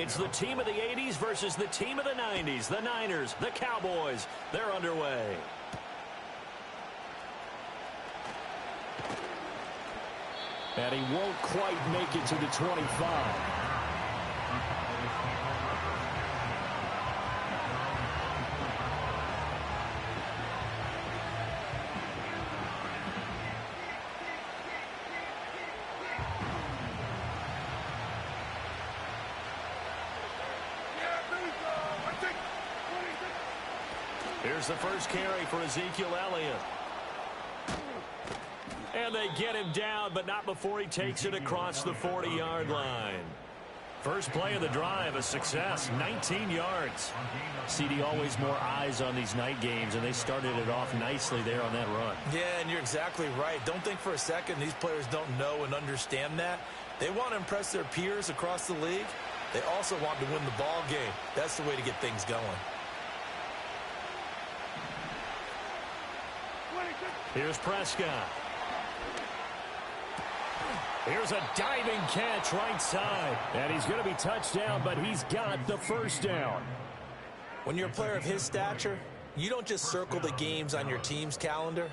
It's the team of the 80s versus the team of the 90s. The Niners, the Cowboys, they're underway. And he won't quite make it to the 25. Here's the first carry for Ezekiel Elliott. And they get him down, but not before he takes it across the 40-yard line. First play of the drive, a success, 19 yards. CD, always more eyes on these night games, and they started it off nicely there on that run. Yeah, and you're exactly right. Don't think for a second these players don't know and understand that. They want to impress their peers across the league. They also want to win the ball game. That's the way to get things going. Here's Prescott. Here's a diving catch right side. And he's going to be touched down, but he's got the first down. When you're a player of his stature, you don't just circle the games on your team's calendar.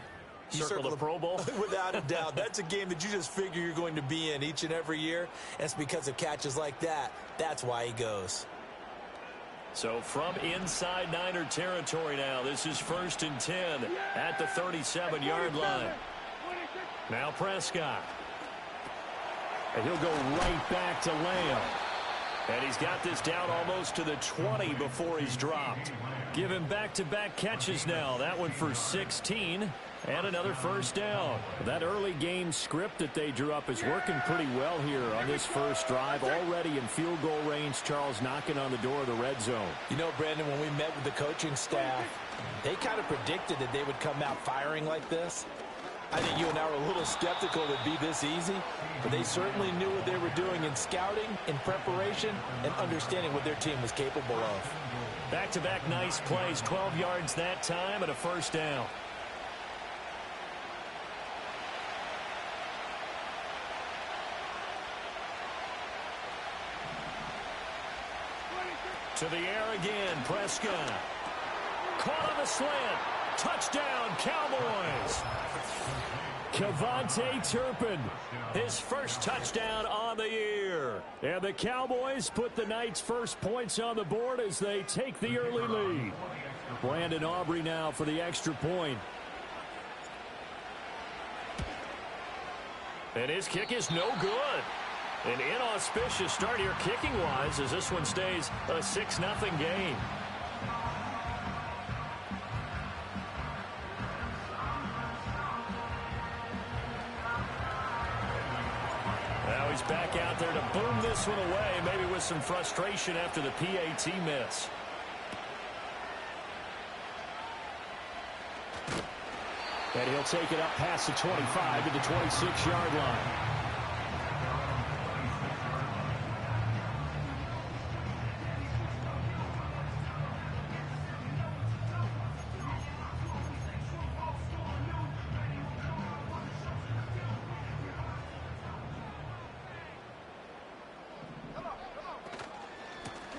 You circle the Pro Bowl? Without a doubt. That's a game that you just figure you're going to be in each and every year. And it's because of catches like that. That's why he goes. So from inside Niner territory now, this is 1st and 10 at the 37-yard line. Now Prescott. And he'll go right back to Lamb. And he's got this down almost to the 20 before he's dropped. Give him back-to-back catches now. That one for 16 and another first down. That early game script that they drew up is working pretty well here on this first drive. Already in field goal range, Charles knocking on the door of the red zone. You know, Brandon, when we met with the coaching staff, they kind of predicted that they would come out firing like this. I think you and I were a little skeptical it would be this easy, but they certainly knew what they were doing in scouting, in preparation, and understanding what their team was capable of. Back-to-back nice plays, 12 yards that time and a first down. To the air again, Prescott. Caught on the slant. Touchdown, Cowboys. Kevontae Turpin, his first touchdown on the year. And the Cowboys put the Knights' first points on the board as they take the early lead. Brandon Aubrey now for the extra point. And his kick is no good. An inauspicious start here kicking-wise as this one stays a 6-0 game. Now he's back out there to boom this one away, maybe with some frustration after the PAT miss. And he'll take it up past the 25 to the 26-yard line.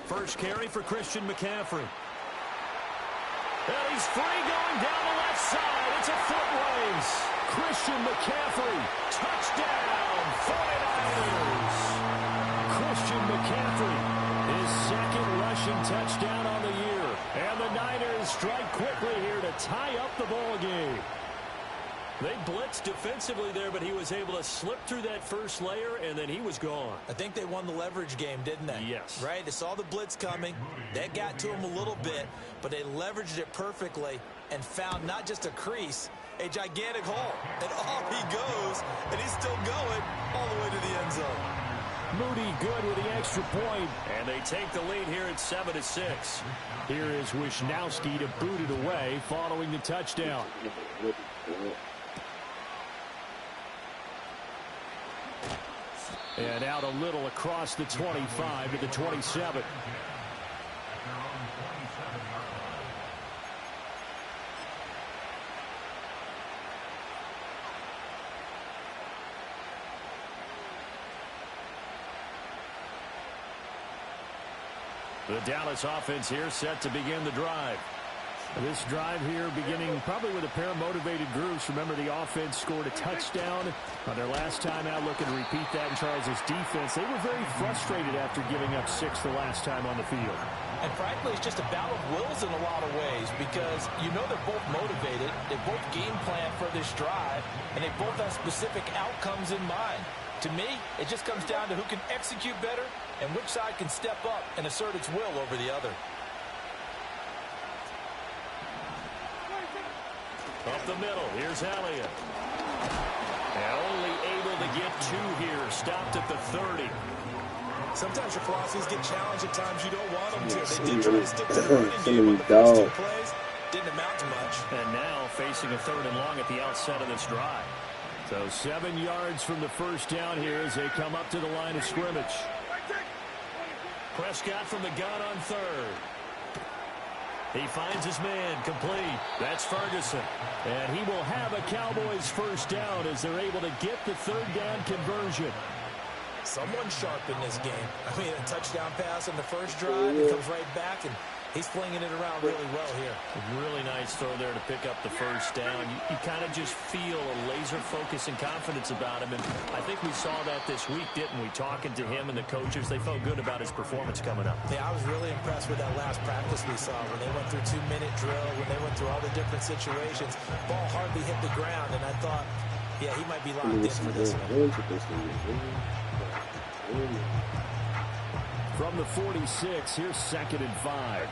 First carry for Christian McCaffrey. And he's free going down the left side. It's a foot race. Christian McCaffrey, touchdown, 49ers. Christian McCaffrey, his second rushing touchdown on the year. And the Niners strike quickly here to tie up the ball game. They blitzed defensively there, but he was able to slip through that first layer, and then he was gone. I think they won the leverage game, didn't they? Yes. Right? They saw the blitz coming. That got to him a little bit, but they leveraged it perfectly and found not just a crease, a gigantic hole. And off he goes, and he's still going all the way to the end zone. Moody good with the extra point, and they take the lead here at 7-6. Here is Wisnowski to boot it away following the touchdown. And out a little across the 25 to the 27. The Dallas offense here set to begin the drive. This drive here beginning probably with a pair of motivated groups. Remember, the offense scored a touchdown on their last time out, looking to repeat that in Charles' defense. They were very frustrated after giving up 6 the last time on the field. And frankly, it's just a battle of wills in a lot of ways because you know they're both motivated, they both game plan for this drive, and they both have specific outcomes in mind. To me, it just comes down to who can execute better and which side can step up and assert its will over the other. Up the middle, here's Elliott. And only able to get 2 here, stopped at the 30. Sometimes your philosophies get challenged at times you don't want them to. They did try to stick to the running game on the first 2 plays. Didn't amount to much. And now facing a 3rd and long at the outset of this drive. So 7 yards from the first down here as they come up to the line of scrimmage. Prescott from the gun on 3rd. He finds his man, complete. That's Ferguson. And he will have a Cowboys first down as they're able to get the 3rd down conversion. Someone sharp in this game. I mean, a touchdown pass on the first drive. He comes right back, and he's flinging it around really well here. A really nice throw there to pick up the first down. You kind of just feel a laser focus and confidence about him. And I think we saw that this week, didn't we? Talking to him and the coaches, they felt good about his performance coming up. Yeah, I was really impressed with that last practice we saw when they went through 2-minute drill, when they went through all the different situations. Ball hardly hit the ground, and I thought, yeah, he might be locked in for this one. From the 46, here's 2nd and 5.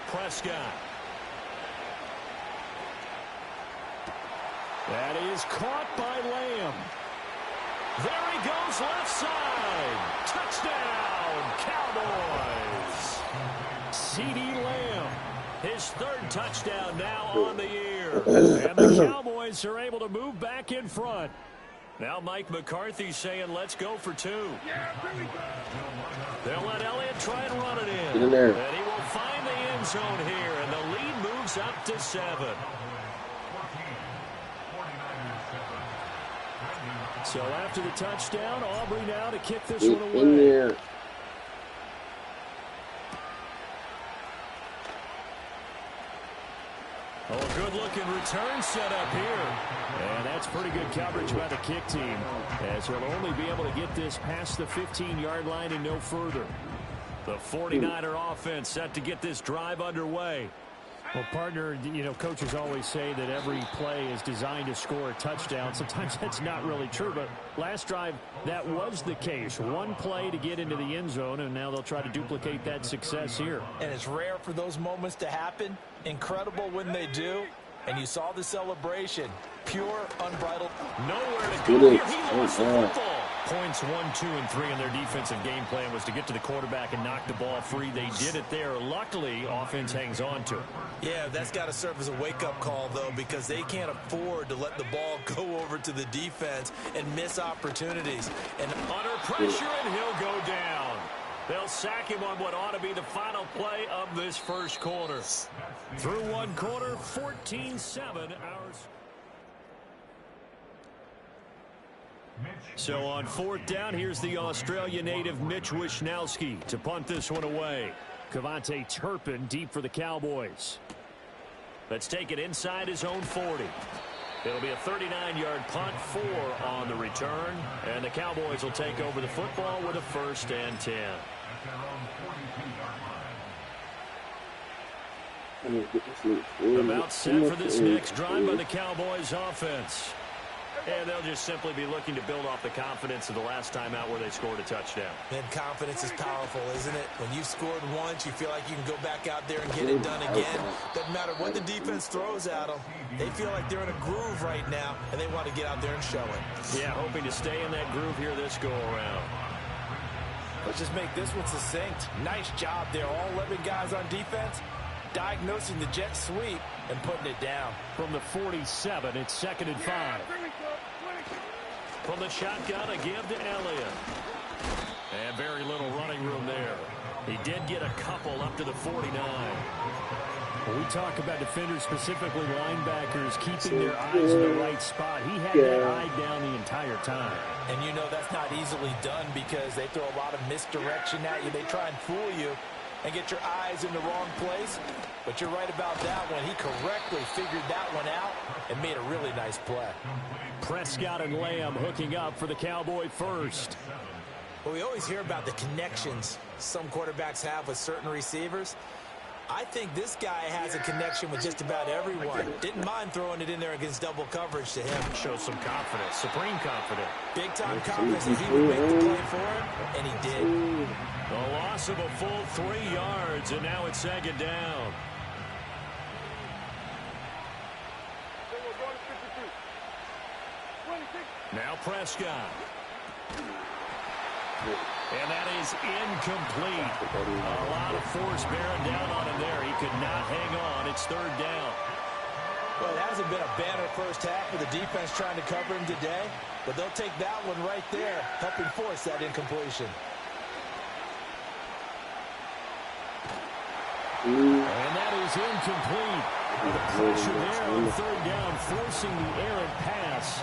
Prescott. That is caught by Lamb. There he goes, left side. Touchdown, Cowboys. CeeDee Lamb, his 3rd touchdown now on the year. And the Cowboys are able to move back in front. Now Mike McCarthy saying, let's go for 2. They'll let Elliott try and run it in. Get in there. And he will find the end zone here, and the lead moves up to 7. So after the touchdown, Aubrey now to kick this one away. In there. Oh, a good-looking return set up here. And that's pretty good coverage by the kick team, as he'll only be able to get this past the 15-yard line and no further. The 49er offense set to get this drive underway. Well, partner, you know, coaches always say that every play is designed to score a touchdown. Sometimes that's not really true, but last drive, that was the case. One play to get into the end zone, and now they'll try to duplicate that success here. And it's rare for those moments to happen. Incredible when they do. And you saw the celebration. Pure, unbridled. Nowhere to go here. He lost the football. Points 1, 2, and 3 in their defensive game plan was to get to the quarterback and knock the ball free. They did it there. Luckily, offense hangs on to it. Yeah, that's got to serve as a wake-up call, though, because they can't afford to let the ball go over to the defense and miss opportunities. And under pressure, and he'll go down. They'll sack him on what ought to be the final play of this first quarter. Through one quarter, 14-7 ours. So on 4th down, here's the Australia native Mitch Wishnowsky to punt this one away. Kevontae Turpin deep for the Cowboys. Let's take it inside his own 40. It'll be a 39-yard punt, 4 on the return, and the Cowboys will take over the football with a 1st and 10. About set for this next drive by the Cowboys offense. And they'll just simply be looking to build off the confidence of the last time out where they scored a touchdown. And confidence is powerful, isn't it? When you've scored once, you feel like you can go back out there and get it done again. Doesn't matter what the defense throws at them. They feel like they're in a groove right now, and they want to get out there and show it. Yeah, hoping to stay in that groove here this go-around. Let's just make this one succinct. Nice job there. All 11 guys on defense diagnosing the jet sweep and putting it down. From the 47, it's 2nd and 5. From the shotgun, a give to Elliott. And very little running room there. He did get a couple up to the 49. When we talk about defenders, specifically linebackers, keeping their eyes in the right spot, he had that eye down the entire time. And you know that's not easily done because they throw a lot of misdirection at you. They try and fool you and get your eyes in the wrong place. But you're right about that one. He correctly figured that one out and made a really nice play. Prescott and Lamb hooking up for the Cowboy first. Well, we always hear about the connections some quarterbacks have with certain receivers. I think this guy has a connection with just about everyone. Didn't mind throwing it in there against double coverage to him. Shows some confidence, supreme confidence. Big-time confidence that he would make the play for him, and he did. The loss of a full 3 yards, and now it's second down. Now Prescott. And that is incomplete. A lot of force bearing down on him there. He could not hang on. It's third down. Well, it hasn't been a banner first half with the defense trying to cover him today, but they'll take that one right there, helping force that incompletion. And that is incomplete. The pressure there on third down, forcing the errant pass.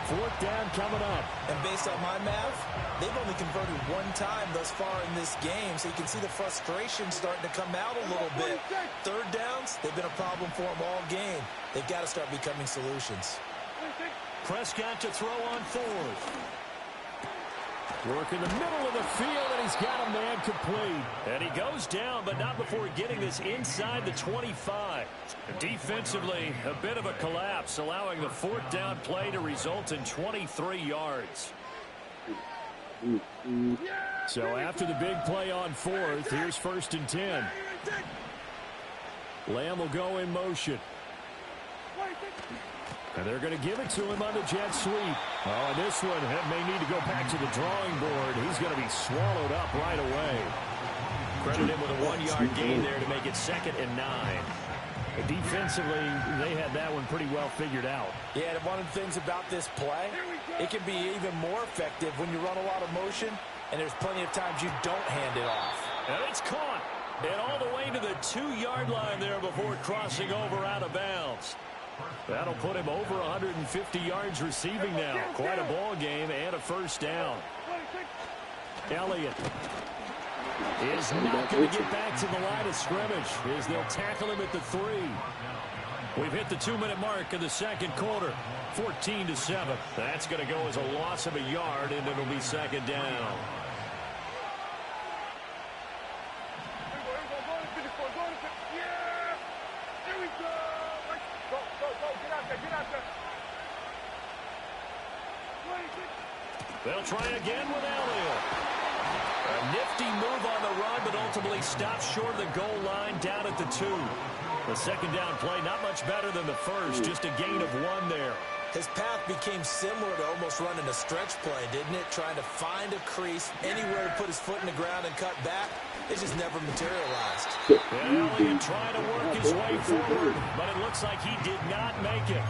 Fourth down coming up. And based on my math, they've only converted one time thus far in this game, so you can see the frustration starting to come out a little bit. Third downs, they've been a problem for them all game. They've got to start becoming solutions. Prescott to throw on fourth. Work in the middle of the field, and he's got a man complete. And he goes down, but not before getting this inside the 25. Defensively, a bit of a collapse, allowing the fourth down play to result in 23 yards. So after the big play on fourth, here's first and 10. Lamb will go in motion. And they're going to give it to him on the jet sweep. Oh, and this one may need to go back to the drawing board. He's going to be swallowed up right away. Credit him with a 1-yard gain there to make it 2nd and 9. Defensively, they had that one pretty well figured out. Yeah, and one of the things about this play, it can be even more effective when you run a lot of motion, and there's plenty of times you don't hand it off. And it's caught. And all the way to the 2-yard line there before crossing over out of bounds. That'll put him over 150 yards receiving now. Quite a ball game and a first down. Elliott is not going to get back to the line of scrimmage as they'll tackle him at the 3. We've hit the 2-minute mark in the second quarter. 14-7. That's going to go as a loss of a yard, and it'll be second down. They'll try again with Elliott. A nifty move on the run, but ultimately stops short of the goal line down at the 2. The second down play, not much better than the first, just a gain of 1 there. His path became similar to almost running a stretch play, didn't it? Trying to find a crease, anywhere to put his foot in the ground and cut back. It just never materialized. And Elliott trying to work his way forward, but it looks like he did not make it.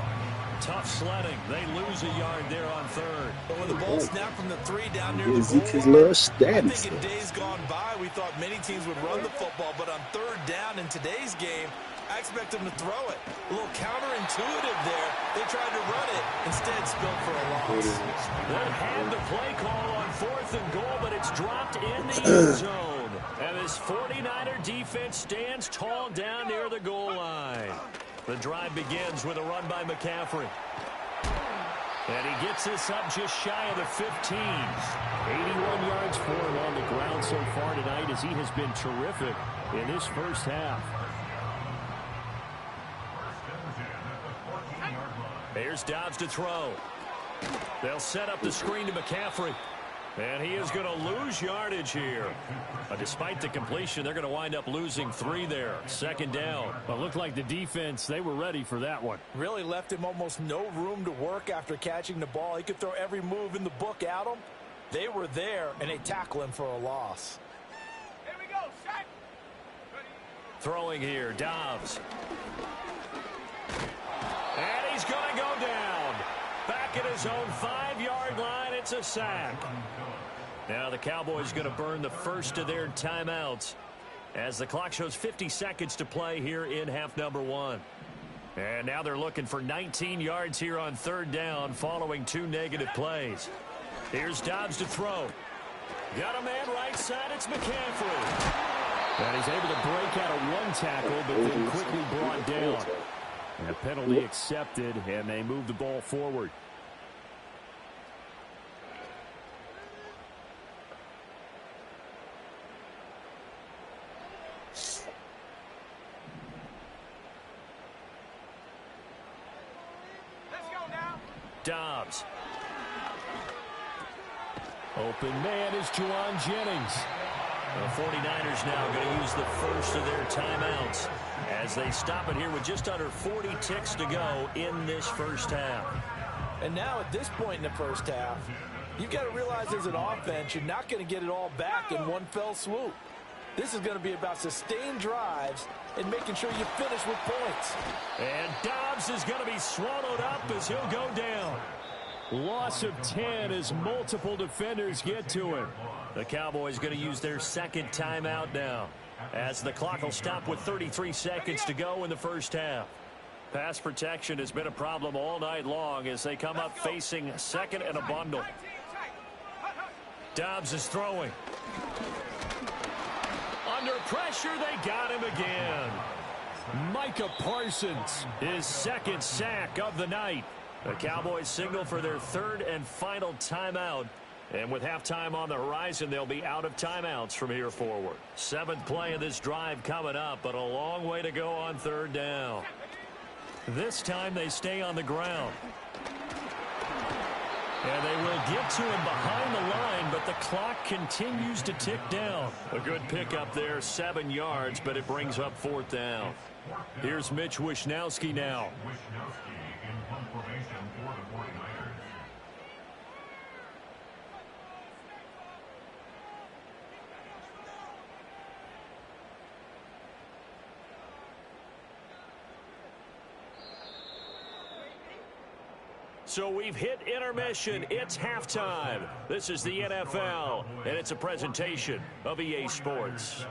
Tough sledding. They lose a yard there on third. But when the ball snapped from the 3 down near the goal line, I think in days gone by, we thought many teams would run the football, but on third down in today's game, I expect them to throw it. A little counterintuitive there. They tried to run it, instead spilled for a loss. They had the play call on 4th and goal, but it's dropped in the end zone. And this 49er defense stands tall down near the goal line. The drive begins with a run by McCaffrey. And he gets this up just shy of the 15. 81 yards for him on the ground so far tonight as he has been terrific in this first half. Here's Dobbs to throw. They'll set up the screen to McCaffrey. And he is going to lose yardage here. Despite the completion, they're going to wind up losing 3 there. Second down. Well, it looked like the defense, they were ready for that one. Really left him almost no room to work after catching the ball. He could throw every move in the book at him. They were there, and they tackle him for a loss. Here we go, set. Throwing here, Dobbs. And he's going to go down. Back at his own 5-yard line, it's a sack. Now the Cowboys going to burn the first of their timeouts as the clock shows 50 seconds to play here in half number 1. And now they're looking for 19 yards here on third down following 2 negative plays. Here's Dobbs to throw. Got a man right side. It's McCaffrey. And he's able to break out of 1 tackle, but then quickly brought down. And a penalty accepted, and they move the ball forward. Dobbs. Open man is Juwan Jennings. The 49ers now going to use the first of their timeouts as they stop it here with just under 40 ticks to go in this first half. And now at this point in the first half, you've got to realize as an offense, you're not going to get it all back in one fell swoop. This is going to be about sustained drives and making sure you finish with points. And Dobbs is going to be swallowed up as he'll go down. Loss of 10 as multiple defenders get to him. The Cowboys going to use their second timeout now as the clock will stop with 33 seconds to go in the first half. Pass protection has been a problem all night long as they come up facing second and a bundle. Dobbs is throwing. Under pressure, they got him again. Micah Parsons, his second sack of the night. The Cowboys signal for their third and final timeout. And with halftime on the horizon, they'll be out of timeouts from here forward. 7th play of this drive coming up, but a long way to go on third down. This time they stay on the ground. And they will get to him behind the line, but the clock continues to tick down. A good pickup there, 7 yards, but it brings up 4th down. Here's Mitch Wishnowsky now. So we've hit intermission. It's halftime. This is the NFL, and it's a presentation of EA Sports.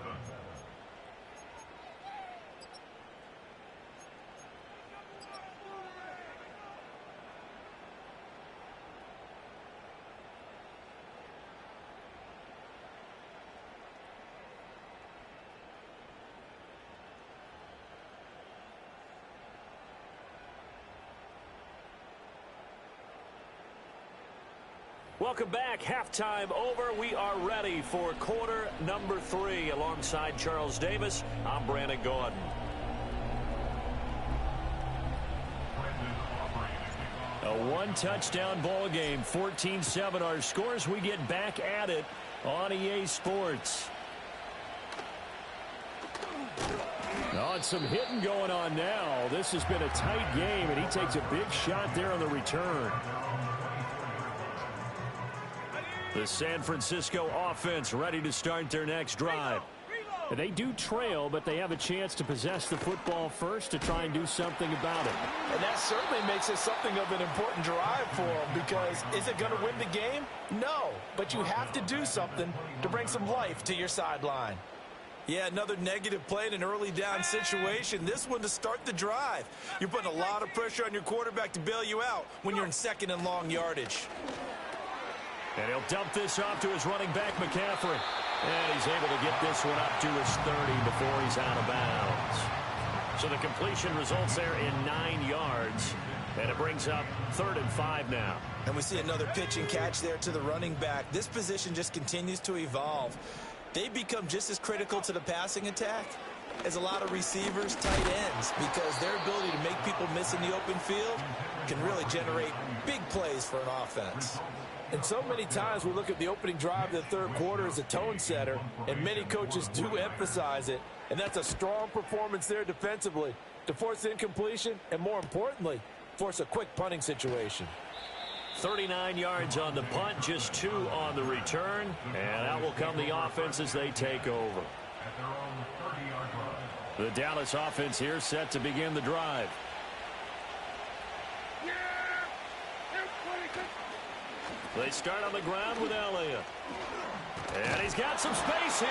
Welcome back. Halftime over. We are ready for quarter number 3. Alongside Charles Davis, I'm Brandon Gordon. A 1-touchdown ball game. 14-7 our scores. We get back at it on EA Sports. Oh, and some hitting going on now. This has been a tight game, and he takes a big shot there on the return. The San Francisco offense ready to start their next drive. And they do trail, but they have a chance to possess the football first to try and do something about it. And that certainly makes it something of an important drive for them, because is it going to win the game? No, but you have to do something to bring some life to your sideline. Yeah, another negative play in an early down situation. This one to start the drive. You're putting a lot of pressure on your quarterback to bail you out when you're in second and long yardage. And he'll dump this off to his running back, McCaffrey. And he's able to get this one up to his 30 before he's out of bounds. So the completion results there in 9 yards. And it brings up 3rd and 5 now. And we see another pitch and catch there to the running back. This position just continues to evolve. They become just as critical to the passing attack as a lot of receivers, tight ends, because their ability to make people miss in the open field can really generate big plays for an offense. And so many times we look at the opening drive of the third quarter as a tone setter, and many coaches do emphasize it. And that's a strong performance there defensively to force incompletion and, more importantly, force a quick punting situation. 39 yards on the punt, just 2 on the return. And out will come the offense as they take over. The Dallas offense here set to begin the drive. They start on the ground with Elliott. And he's got some space here.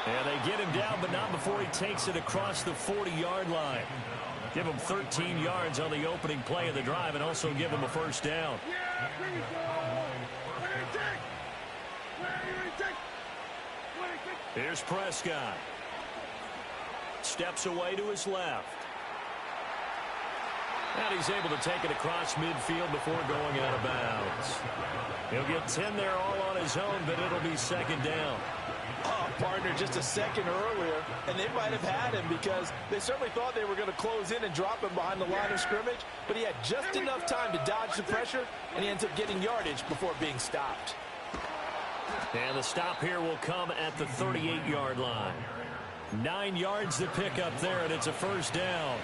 And they get him down, but not before he takes it across the 40-yard line. Give him 13 yards on the opening play of the drive and also give him a first down. Here's Prescott. Steps away to his left. And he's able to take it across midfield before going out of bounds. He'll get 10 there all on his own, but it'll be second down. Oh, partner, just a second earlier, and they might have had him because they certainly thought they were going to close in and drop him behind the line of scrimmage, but he had just enough time to dodge the pressure, and he ends up getting yardage before being stopped. And the stop here will come at the 38-yard line. 9 yards to pick up there, and it's a first down.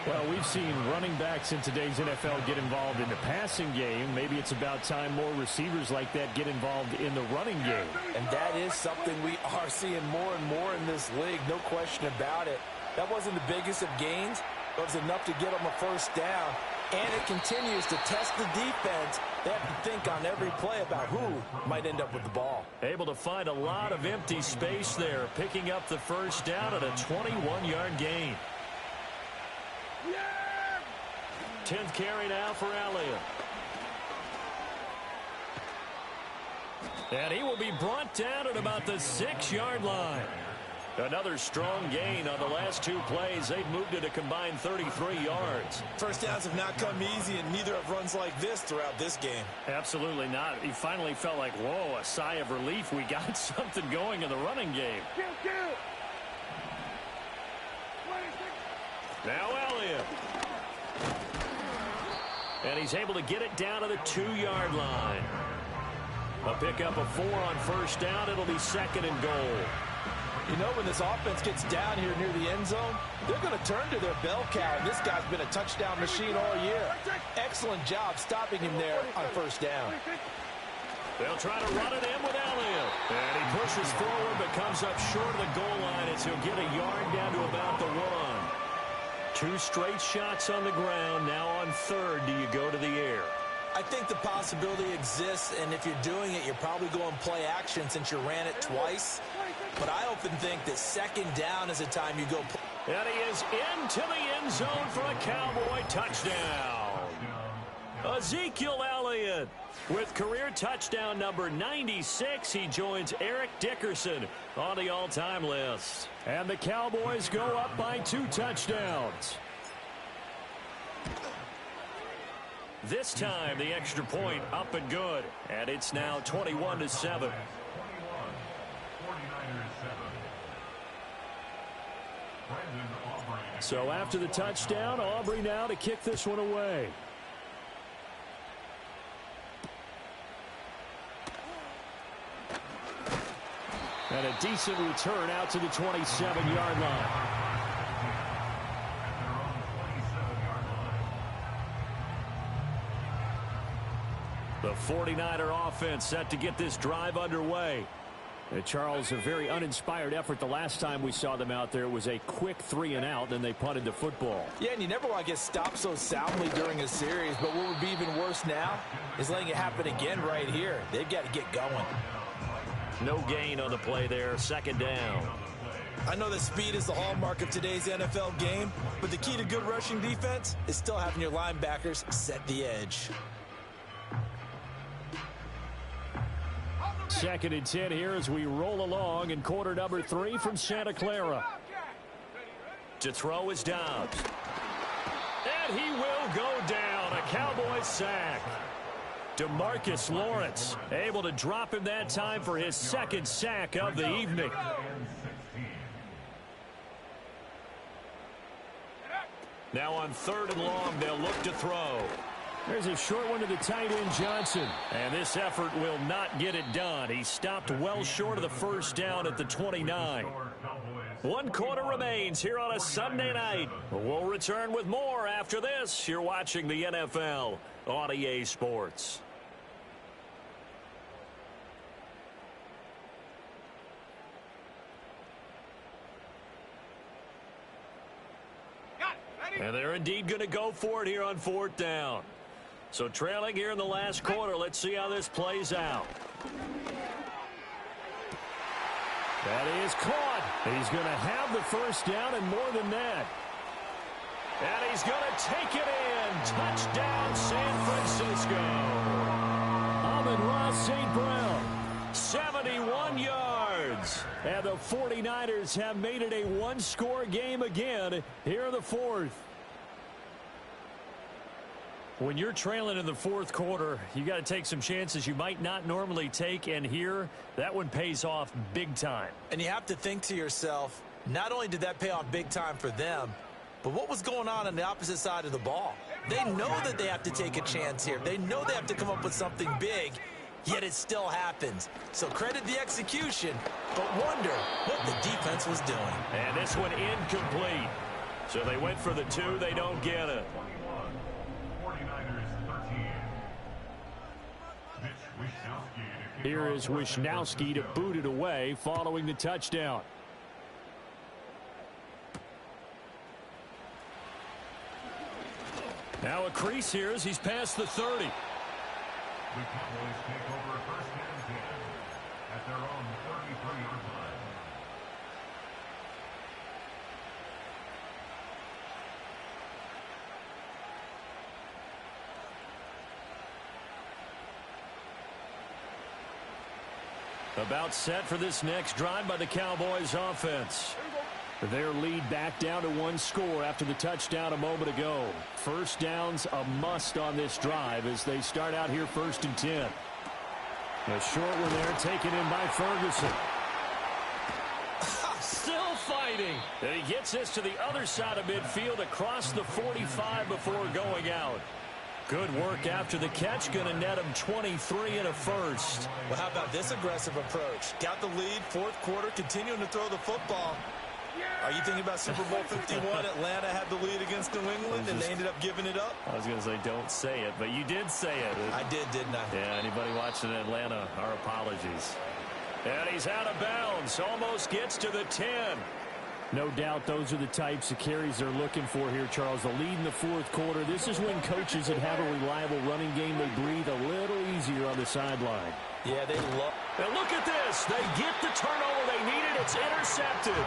Well, we've seen running backs in today's NFL get involved in the passing game. Maybe it's about time more receivers like that get involved in the running game. And that is something we are seeing more and more in this league, no question about it. That wasn't the biggest of gains, but it was enough to get them a first down. And it continues to test the defense. They have to think on every play about who might end up with the ball. Able to find a lot of empty space there, picking up the first down at a 21-yard gain. 10th carry now for Elliott. And he will be brought down at about the 6-yard line. Another strong gain on the last 2 plays. They've moved it a combined 33 yards. First downs have not come easy, and neither have runs like this throughout this game. Absolutely not. He finally felt like, whoa, a sigh of relief. We got something going in the running game. Now Elliott. And he's able to get it down to the 2-yard line. A pickup of 4 on first down. It'll be second and goal. You know, when this offense gets down here near the end zone, they're going to turn to their bell cow, and this guy's been a touchdown machine all year. Excellent job stopping him there on first down. They'll try to run it in with Elliott. And he pushes forward but comes up short of the goal line as he'll get a yard down to about the 1. 2 straight shots on the ground. Now on third, do you go to the air? I think the possibility exists, and if you're doing it, you're probably going play action since you ran it twice. But I often think that second down is the time you go. And he is into the end zone for a Cowboy touchdown. Ezekiel Elliott with career touchdown number 96. He joins Eric Dickerson on the all-time list. And the Cowboys go up by 2 touchdowns. This time the extra point up and good. And it's now 21-7. So after the touchdown, Aubrey now to kick this one away. And a decent return out to the 27-yard line. The 49er offense set to get this drive underway. Charles, a very uninspired effort the last time we saw them out there. It was a quick 3-and-out, then they punted the football. Yeah, and you never want to get stopped so soundly during a series, but what would be even worse now is letting it happen again right here. They've got to get going. No gain on the play there, second down. I know that speed is the hallmark of today's NFL game, but the key to good rushing defense is still having your linebackers set the edge. Second and 10 here as we roll along in quarter number 3 from Santa Clara. To throw is Dobbs. And he will go down. A Cowboys sack. DeMarcus Lawrence able to drop him that time for his second sack of the evening. Now on third and long, they'll look to throw. There's a short one to the tight end, Johnson. And this effort will not get it done. He stopped well short of the first down at the 29. 1 quarter remains here on a Sunday night. We'll return with more after this. You're watching the NFL on EA Sports. And they're indeed going to go for it here on fourth down. So trailing here in the last quarter. Let's see how this plays out. That is caught. He's going to have the first down and more than that. And he's going to take it in. Touchdown, San Francisco. Amon-Ra St. Brown. 71 yards. And the 49ers have made it a one-score game again here in the fourth. When you're trailing in the fourth quarter, you got to take some chances you might not normally take, and here, that one pays off big time. And you have to think to yourself, not only did that pay off big time for them, but what was going on the opposite side of the ball? They know that they have to take a chance here. They know they have to come up with something big, yet it still happens. So credit the execution, but wonder what the defense was doing. And this one incomplete. So they went for the two. They don't get it. Here is Wishnowsky to boot it away following the touchdown. Now a crease here as he's past the 30. The Cowboys take over first and 10 at their own 33-yard line. About set for this next drive by the Cowboys offense. Their lead back down to one score after the touchdown a moment ago. First down's a must on this drive as they start out here first and 10. A short one there taken in by Ferguson. Still fighting. And he gets this to the other side of midfield across the 45 before going out. Good work after the catch. Going to net him 23 and a first. Well, how about this aggressive approach? Got the lead, fourth quarter, continuing to throw the football. Are you thinking about Super Bowl 51? Atlanta had the lead against New England, and they ended up giving it up? I was going to say don't say it, but you did say it. I did, didn't I? Yeah, anybody watching Atlanta, our apologies. And he's out of bounds. Almost gets to the 10. No doubt those are the types of carries they're looking for here, Charles. The lead in the fourth quarter. This is when coaches that have a reliable running game, they breathe a little easier on the sideline. Yeah, they love. And look at this. They get the turnover they needed. It's intercepted.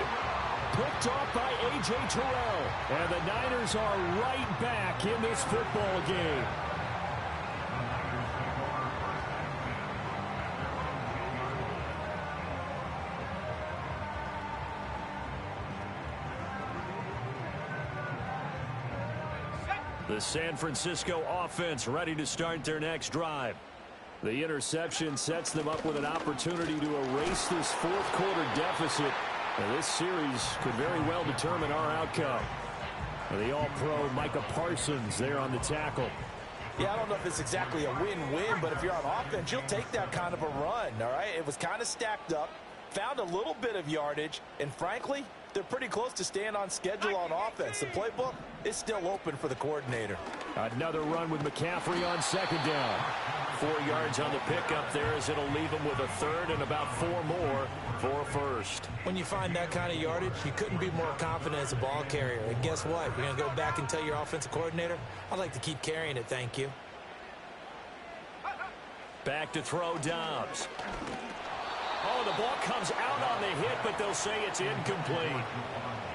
Picked off by A.J. Terrell. And the Niners are right back in this football game. The San Francisco offense ready to start their next drive. The interception sets them up with an opportunity to erase this fourth quarter deficit. And this series could very well determine our outcome. The All-Pro Micah Parsons there on the tackle. Yeah, I don't know if it's exactly a win-win, but if you're on offense, you'll take that kind of a run, all right? It was kind of stacked up, found a little bit of yardage, and frankly, they're pretty close to staying on schedule on offense. The playbook is still open for the coordinator. Another run with McCaffrey on second down. 4 yards on the pickup there as it'll leave him with a third and about 4 more for a first. When you find that kind of yardage, you couldn't be more confident as a ball carrier. And guess what? You're going to go back and tell your offensive coordinator, I'd like to keep carrying it, thank you. Back to throw Dobbs. Oh, the ball comes out on the hit, but they'll say it's incomplete.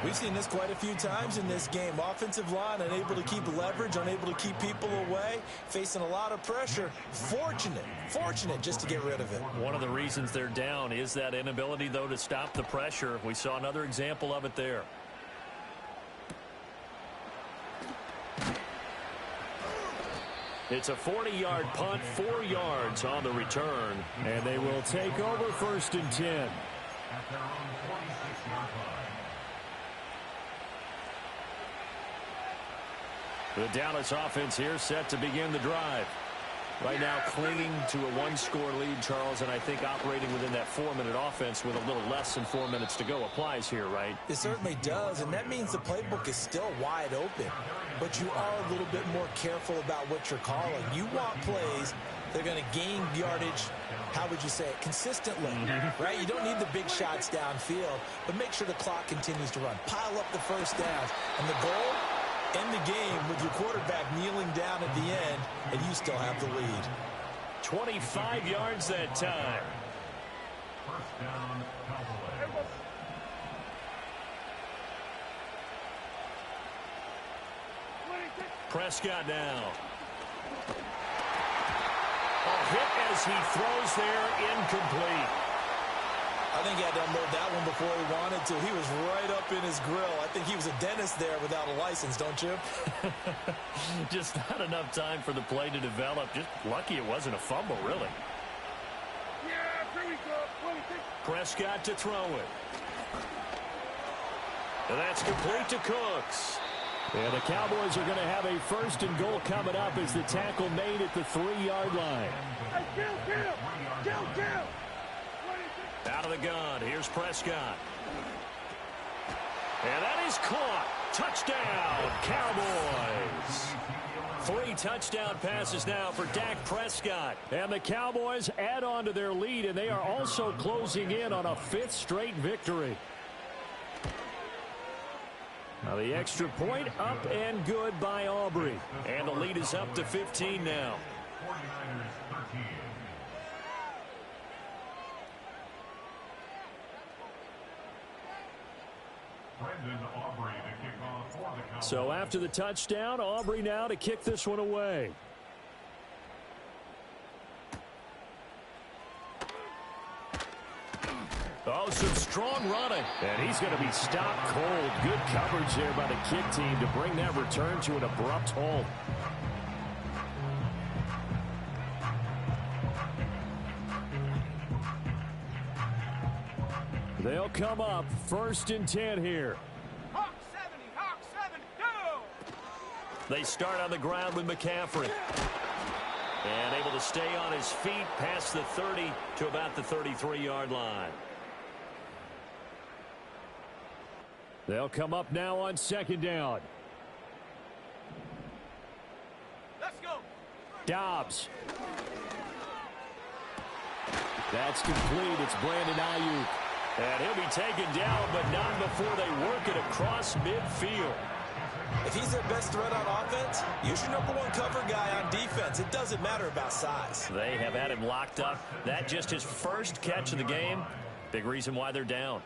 We've seen this quite a few times in this game. Offensive line unable to keep leverage, unable to keep people away, facing a lot of pressure. Fortunate just to get rid of it. One of the reasons they're down is that inability, though, to stop the pressure. We saw another example of it there. It's a 40-yard punt, 4 yards on the return. And they will take over first and 10. At their own 46-yard line. The Dallas offense here set to begin the drive. Right now clinging to a one-score lead, Charles, and I think operating within that 4-minute offense with a little less than 4 minutes to go applies here, right? It certainly does, and that means the playbook is still wide open. But you are a little bit more careful about what you're calling. You want plays that are going to gain yardage, how would you say it, consistently, right? You don't need the big shots downfield, but make sure the clock continues to run. Pile up the first downs. And the goal, End the game with your quarterback kneeling down at the end, and you still have the lead. 25 yards that time. First down, Cowboys. Prescott now. A hit as he throws there, incomplete. I think he had to unload that one before he wanted to. He was right up in his grill. I think he was a dentist there without a license, don't you? Just not enough time for the play to develop. Just lucky it wasn't a fumble, really. Prescott to throw it. And that's complete to Cooks. And the Cowboys are going to have a 1st and goal coming up as the tackle made at the 3-yard line. Out of the gun, here's Prescott. And that is caught. Touchdown, Cowboys. 3 touchdown passes now for Dak Prescott. And the Cowboys add on to their lead, and they are also closing in on a 5th straight victory. Now the extra point up and good by Aubrey. And the lead is up to 15 now. 49ers 13. Brendan Aubrey to kick off for the Cowboys. So after the touchdown, Aubrey now to kick this one away. Oh, some strong running. And he's going to be stopped cold. Good coverage there by the kick team to bring that return to an abrupt halt. They'll come up 1st and 10 here. Hawk 70, Hawk 70, go! They start on the ground with McCaffrey. And able to stay on his feet past the 30 to about the 33-yard line. They'll come up now on 2nd down. Let's go! Dobbs. That's complete. It's Brandon Ayuk. And he'll be taken down, but not before they work it across midfield. If he's their best threat on offense, use your #1 cover guy on defense. It doesn't matter about size. They have had him locked up. That just his first catch of the game. Big reason why they're down.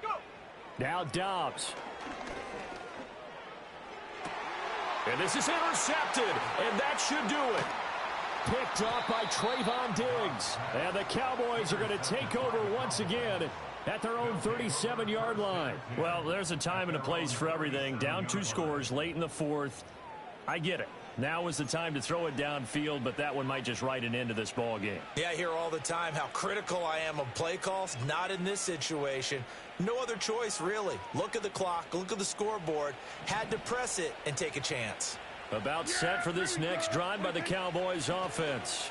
Go! Now Dobbs. And this is intercepted, and that should do it. Picked off by Trayvon Diggs. And the Cowboys are going to take over once again at their own 37-yard line. Well, there's a time and a place for everything. Down 2 scores late in the 4th. I get it. Now is the time to throw it downfield, but that one might just write an end to this ball game. Yeah, I hear all the time how critical I am of play calls. Not in this situation. No other choice, really. Look at the clock. Look at the scoreboard. Had to press it and take a chance. About set for this next drive by the Cowboys offense.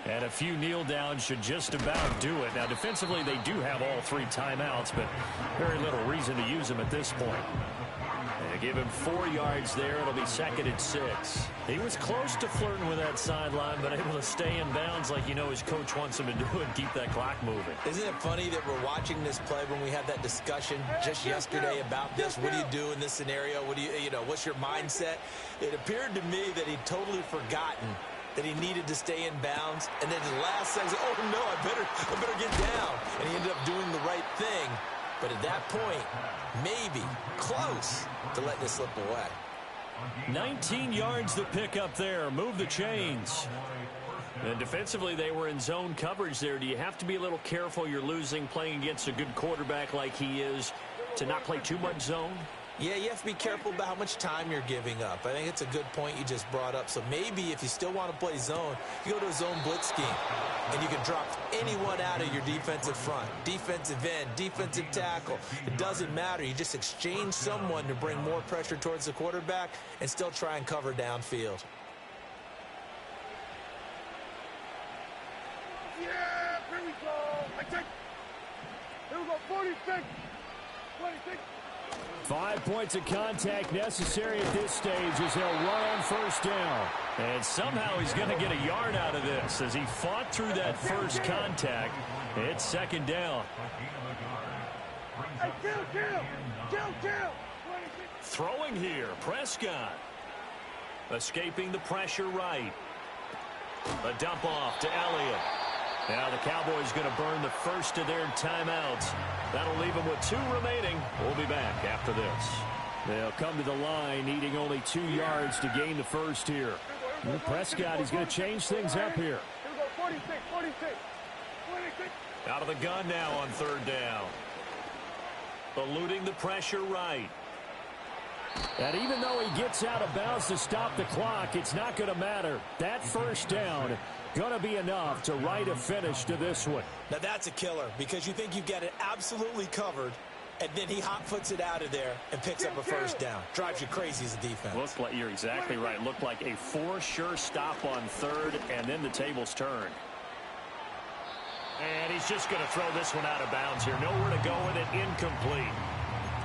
And a few kneel downs should just about do it. Now, defensively, they do have all 3 timeouts, but very little reason to use them at this point. And give him 4 yards there. It'll be 2nd and 6. He was close to flirting with that sideline, but able to stay in bounds like you know his coach wants him to do and keep that clock moving. Isn't it funny that we're watching this play when we had that discussion just yesterday about this? What do you do in this scenario? What do you know, what's your mindset? It appeared to me that he'd totally forgotten that he needed to stay in bounds, and then the last second, oh no, I better get down. And he ended up doing the right thing. But at that point, maybe close to letting it slip away. 19 yards to pick up there. Move the chains. And defensively, they were in zone coverage there. Do you have to be a little careful you're losing playing against a good quarterback like he is to not play too much zone? Yeah, you have to be careful about how much time you're giving up. I think it's a good point you just brought up. So maybe if you still want to play zone, you go to a zone blitz scheme. And you can drop anyone out of your defensive front. Defensive end, defensive tackle. It doesn't matter. You just exchange someone to bring more pressure towards the quarterback and still try and cover downfield. Yeah, here we go. I take. Here we go, 46. 26. 5 points of contact necessary at this stage as they'll run on 1st down. And somehow he's going to get a yard out of this as he fought through that first contact. It's 2nd down. Hey, chill. Throwing here, Prescott. Escaping the pressure right. A dump off to Elliott. Now the Cowboys going to burn the first of their timeouts. That'll leave them with 2 remaining. We'll be back after this. They'll come to the line needing only 2 yards to gain the first here. And Prescott, he's going to change things up here. Here we go, 46. Out of the gun now on 3rd down. Eluding the pressure right. And even though he gets out of bounds to stop the clock, it's not going to matter. That first down going to be enough to write a finish to this one. Now that's a killer because you think you get it absolutely covered, and then he hot-foots it out of there and picks up a first down. Drives you crazy as a defense. Looks like you're exactly right. Looked like a for-sure stop on 3rd, and then the tables turned. And he's just going to throw this one out of bounds here. Nowhere to go with it. Incomplete.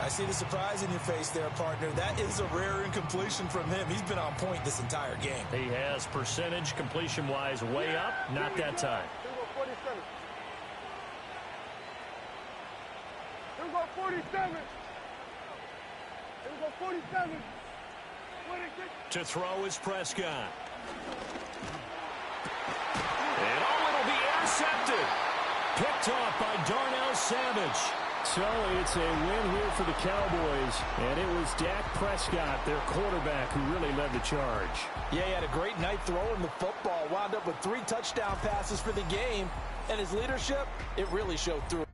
I see the surprise in your face there, partner. That is a rare incompletion from him. He's been on point this entire game. He has percentage completion-wise way up. Not that time. Here we go, 47. Here we go, 47. Here we go, 47. 26. To throw is Prescott. And it'll be intercepted. Picked off by Darnell Savage. So it's a win here for the Cowboys, and it was Dak Prescott, their quarterback, who really led the charge. Yeah, he had a great night throwing the football. Wound up with 3 touchdown passes for the game, and his leadership, it really showed through.